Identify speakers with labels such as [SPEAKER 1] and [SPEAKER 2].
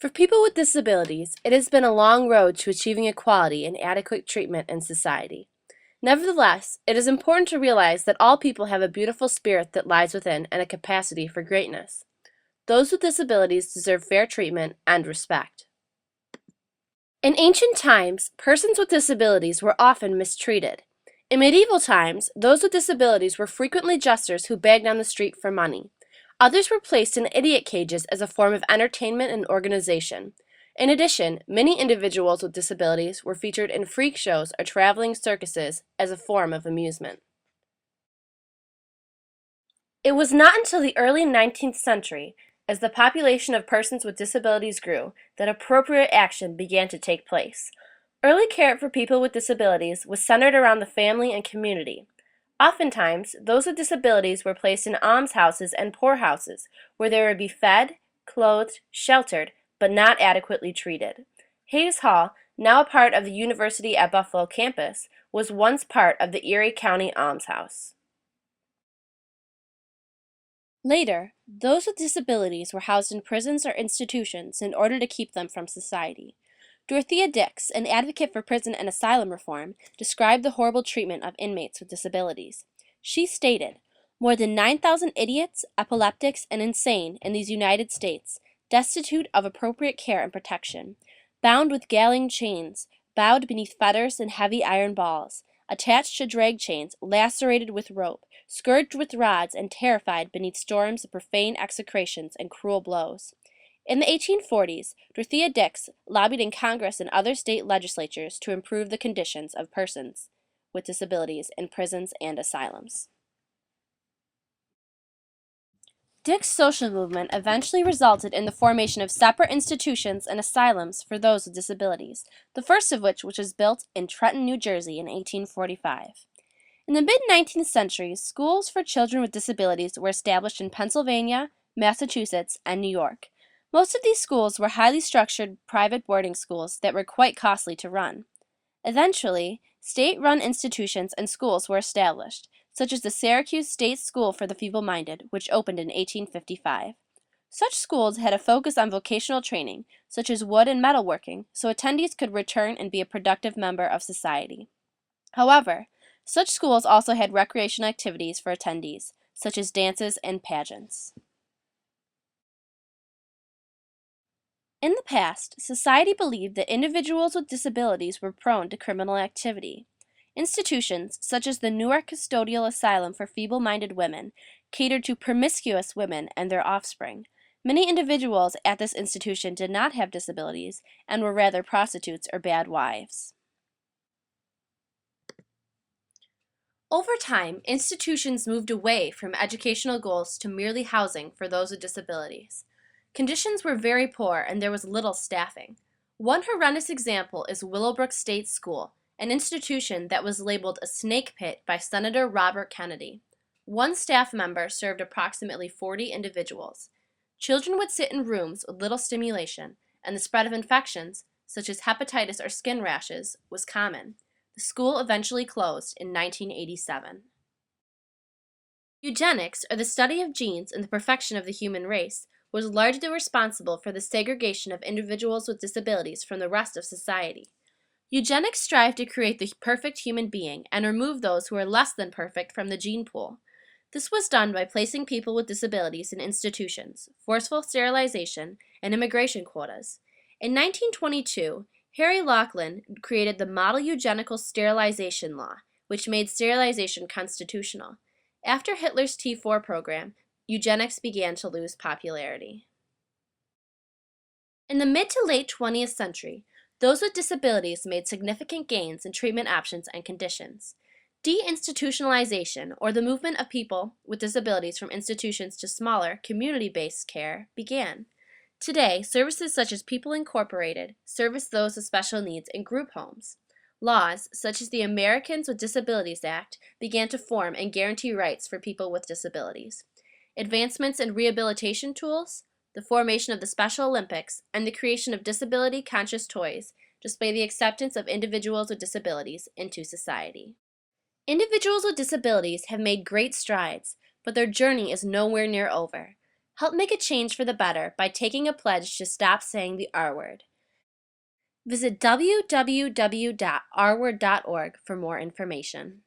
[SPEAKER 1] For people with disabilities, it has been a long road to achieving equality and adequate treatment in society. Nevertheless, it is important to realize that all people have a beautiful spirit that lies within and a capacity for greatness. Those with disabilities deserve fair treatment and respect. In ancient times, persons with disabilities were often mistreated. In medieval times, those with disabilities were frequently jesters who begged on the street for money. Others were placed in idiot cages as a form of entertainment and organization. In addition, many individuals with disabilities were featured in freak shows or traveling circuses as a form of amusement. It was not until the early 19th century, as the population of persons with disabilities grew, that appropriate action began to take place. Early care for people with disabilities was centered around the family and community. Oftentimes, those with disabilities were placed in almshouses and poorhouses, where they would be fed, clothed, sheltered, but not adequately treated. Hayes Hall, now a part of the University at Buffalo campus, was once part of the Erie County Almshouse. Later, those with disabilities were housed in prisons or institutions in order to keep them from society. Dorothea Dix, an advocate for prison and asylum reform, described the horrible treatment of inmates with disabilities. She stated, "More than 9,000 idiots, epileptics, and insane in these United States, destitute of appropriate care and protection, bound with galling chains, bowed beneath fetters and heavy iron balls, attached to drag chains, lacerated with rope, scourged with rods, and terrified beneath storms of profane execrations and cruel blows." In the 1840s, Dorothea Dix lobbied in Congress and other state legislatures to improve the conditions of persons with disabilities in prisons and asylums. Dix's social movement eventually resulted in the formation of separate institutions and asylums for those with disabilities, the first of which was built in Trenton, New Jersey in 1845. In the mid-19th century, schools for children with disabilities were established in Pennsylvania, Massachusetts, and New York. Most of these schools were highly structured private boarding schools that were quite costly to run. Eventually, state-run institutions and schools were established, such as the Syracuse State School for the Feeble-Minded, which opened in 1855. Such schools had a focus on vocational training, such as wood and metalworking, so attendees could return and be a productive member of society. However, such schools also had recreational activities for attendees, such as dances and pageants. In the past, society believed that individuals with disabilities were prone to criminal activity. Institutions, such as the Newark Custodial Asylum for Feeble-Minded Women, catered to promiscuous women and their offspring. Many individuals at this institution did not have disabilities and were rather prostitutes or bad wives. Over time, institutions moved away from educational goals to merely housing for those with disabilities. Conditions were very poor and there was little staffing. One horrendous example is Willowbrook State School, an institution that was labeled a snake pit by Senator Robert Kennedy. One staff member served approximately 40 individuals. Children would sit in rooms with little stimulation, and the spread of infections, such as hepatitis or skin rashes, was common. The school eventually closed in 1987. Eugenics, or the study of genes and the perfection of the human race, was largely responsible for the segregation of individuals with disabilities from the rest of society. Eugenics strived to create the perfect human being and remove those who are less than perfect from the gene pool. This was done by placing people with disabilities in institutions, forceful sterilization, and immigration quotas. In 1922, Harry Laughlin created the Model Eugenical Sterilization Law, which made sterilization constitutional. After Hitler's T4 program, eugenics began to lose popularity. In the mid to late 20th century, those with disabilities made significant gains in treatment options and conditions. Deinstitutionalization, or the movement of people with disabilities from institutions to smaller, community-based care, began. Today, services such as People Incorporated service those with special needs in group homes. Laws, such as the Americans with Disabilities Act, began to form and guarantee rights for people with disabilities. Advancements in rehabilitation tools, the formation of the Special Olympics, and the creation of disability-conscious toys display the acceptance of individuals with disabilities into society. Individuals with disabilities have made great strides, but their journey is nowhere near over. Help make a change for the better by taking a pledge to stop saying the R word. Visit www.rword.org for more information.